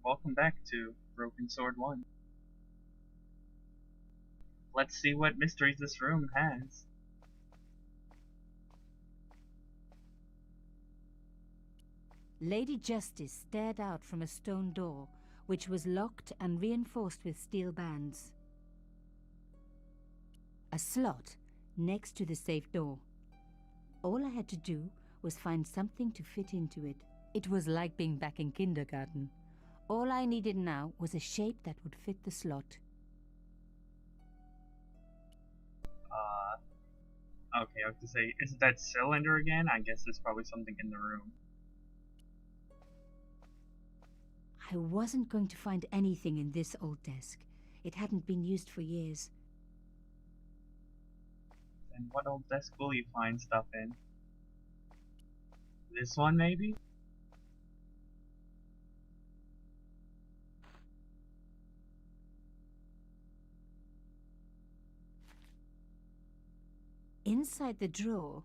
Welcome back to Broken Sword 1. Let's see what mysteries this room has. Lady Justice stared out from a stone door, which was locked and reinforced with steel bands. A slot next to the safe door. All I had to do was find something to fit into it. It was like being back in kindergarten. All I needed now was a shape that would fit the slot. Okay, I have to say, is it that cylinder again? I guess there's probably something in the room. I wasn't going to find anything in this old desk. It hadn't been used for years. Then what old desk will you find stuff in? This one, maybe? Inside the drawer,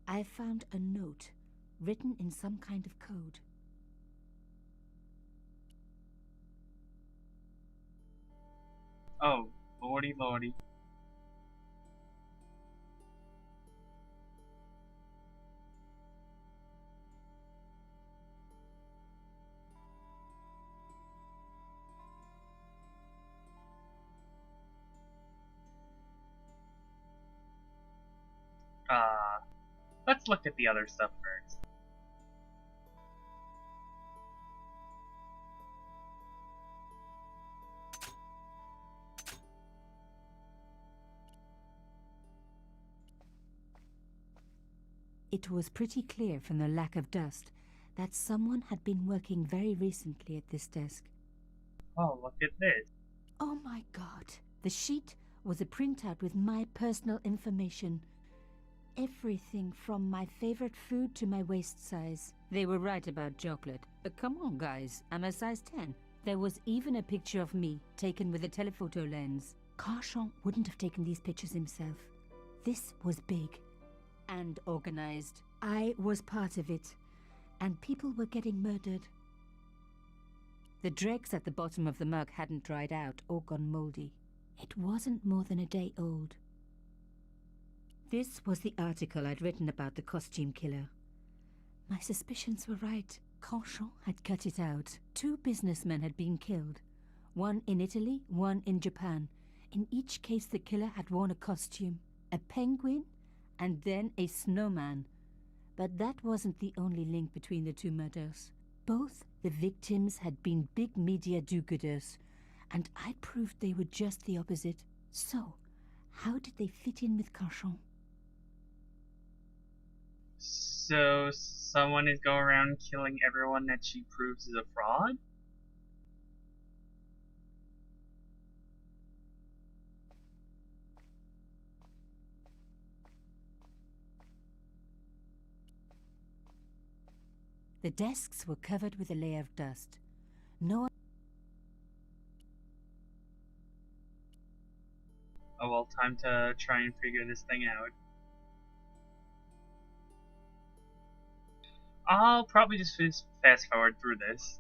I found a note written in some kind of code. Oh, lordy lordy. Let's look at the other stuff first. It was pretty clear from the lack of dust that someone had been working very recently at this desk. Oh, look at this. Oh my God! The sheet was a printout with my personal information. Everything from my favorite food to my waist size. They were right about chocolate. Come on, guys, I'm a size 10. There was even a picture of me, taken with a telephoto lens. Carchon wouldn't have taken these pictures himself. This was big and organized. I was part of it, and people were getting murdered. The dregs at the bottom of the mug hadn't dried out or gone moldy. It wasn't more than a day old. This was the article I'd written about the costume killer. My suspicions were right. Carchon had cut it out. 2 businessmen had been killed. One in Italy, one in Japan. In each case, the killer had worn a costume. A penguin, and then a snowman. But that wasn't the only link between the 2 murders. Both the victims had been big media do-gooders, and I proved they were just the opposite. So, how did they fit in with Carchon? So, someone is going around killing everyone that she proves is a fraud? The desks were covered with a layer of dust. No. Oh well, time to try and figure this thing out. I'll probably just fast forward through this.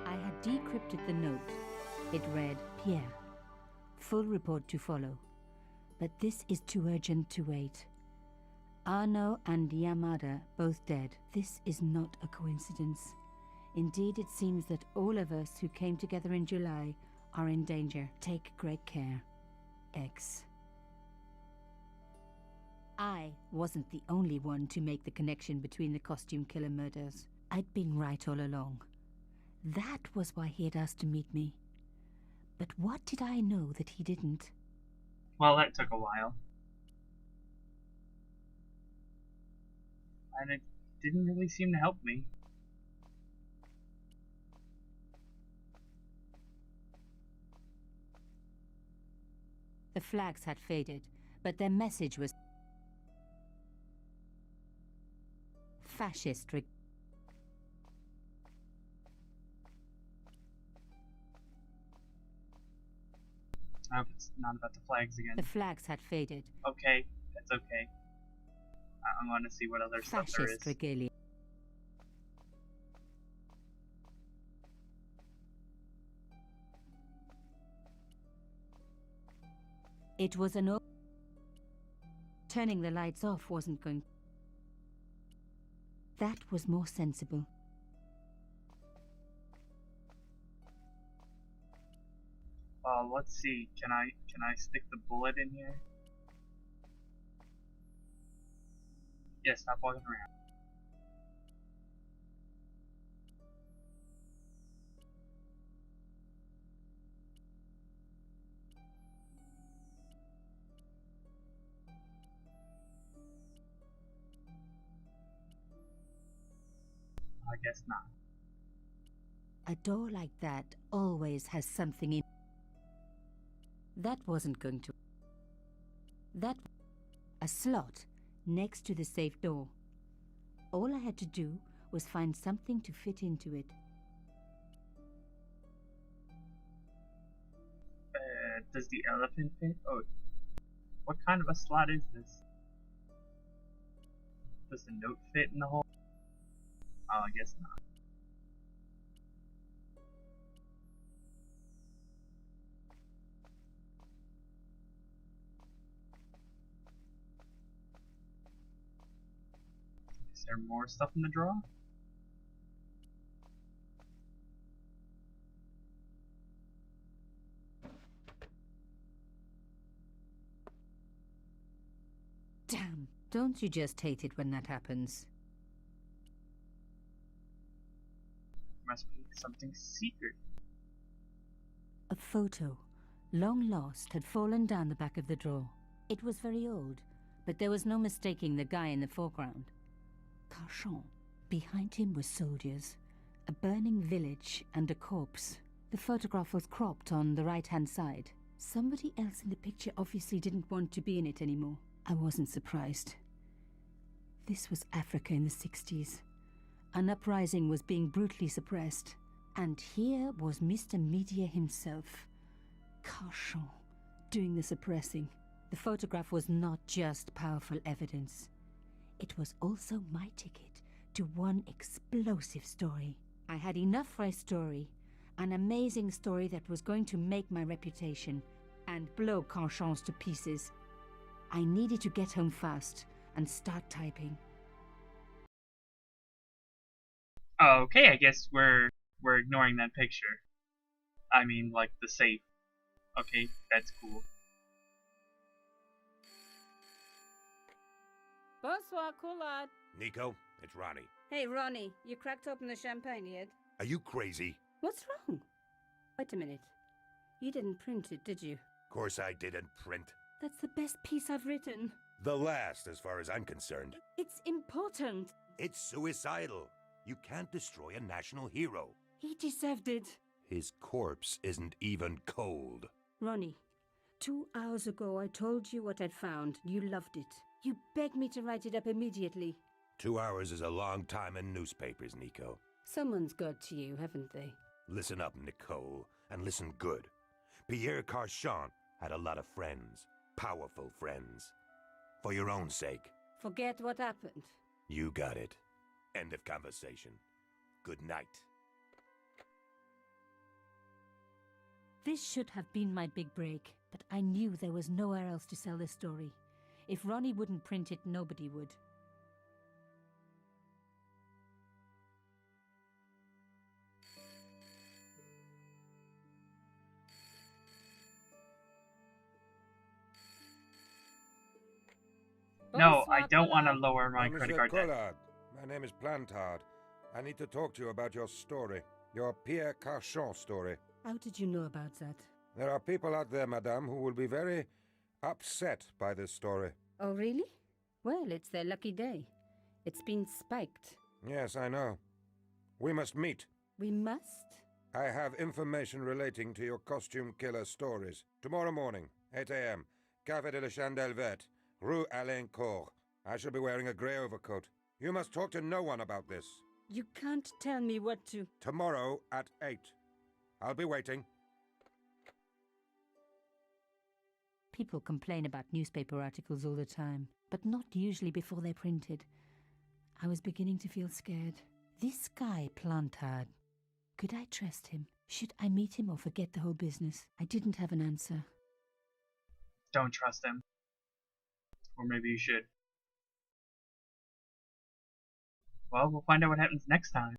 I had decrypted the note. It read, Pierre, full report to follow. But this is too urgent to wait. Arno and Yamada both dead. This is not a coincidence. Indeed, it seems that all of us who came together in July are in danger. Take great care. X. I wasn't the only one to make the connection between the costume killer murders. I'd been right all along. That was why he had asked to meet me. But what did I know that he didn't? Well, that took a while. And it didn't really seem to help me. The flags had faded, but their message was fascist. I hope it's not about the flags again. The flags had faded. Okay, that's okay. I want to see what other stuff there is. Fascist regalia. It was an turning the lights off wasn't going. That was more sensible. Let's see. Can I stick the bullet in here? Yeah, stop walking around. I guess not. A door like that always has something in. That wasn't going to. That. A slot next to the safe door. All I had to do was find something to fit into it. Does the elephant fit? Oh, what kind of a slot is this? Does the note fit in the hole? Oh, I guess not. Is there more stuff in the drawer? Damn, don't you just hate it when that happens? Must be something secret. A photo, long lost, had fallen down the back of the drawer. It was very old, but there was no mistaking the guy in the foreground. Carchon. Behind him were soldiers, a burning village and a corpse. The photograph was cropped on the right-hand side. Somebody else in the picture obviously didn't want to be in it anymore. I wasn't surprised. This was Africa in the 60s. An uprising was being brutally suppressed. And here was Mr. Media himself, Carchon, doing the suppressing. The photograph was not just powerful evidence. It was also my ticket to one explosive story. I had enough for a story, an amazing story that was going to make my reputation and blow Carchon's to pieces. I needed to get home fast and start typing. Okay, I guess we're ignoring that picture. I mean, like the safe. Okay, that's cool. Bonsoir, Collard. Nico, it's Ronnie. Hey, Ronnie, you cracked open the champagne yet? Are you crazy? What's wrong? Wait a minute. You didn't print it, did you? Course I didn't print. That's the best piece I've written. The last, as far as I'm concerned. It's important. It's suicidal. You can't destroy a national hero. He deserved it. His corpse isn't even cold. Ronnie, 2 hours ago I told you what I'd found. You loved it. You begged me to write it up immediately. 2 hours is a long time in newspapers, Nico. Someone's got to you, haven't they? Listen up, Nicole, and listen good. Pierre Carchon had a lot of friends. Powerful friends. For your own sake. Forget what happened. You got it. End of conversation. Good night. This should have been my big break, but I knew there was nowhere else to sell this story. If Ronnie wouldn't print it, nobody would. No, I Bonsoir, don't want to Collard. lower my credit Monsieur card debt. Collard, my name is Plantard. I need to talk to you about your story. Your Pierre Carchon story. How did you know about that? There are people out there, madame, who will be very upset by this story. Oh, really? Well, it's their lucky day. It's been spiked. Yes, I know. We must meet. We must? I have information relating to your costume killer stories. Tomorrow morning, 8 a.m., Café de la Chandelle Verte, Rue Alain Court. I shall be wearing a grey overcoat. You must talk to no one about this. You can't tell me what to... Tomorrow at 8. I'll be waiting. People complain about newspaper articles all the time, but not usually before they're printed. I was beginning to feel scared. This guy, Plantard, could I trust him? Should I meet him or forget the whole business? I didn't have an answer. Don't trust him. Or maybe you should. Well, we'll find out what happens next time.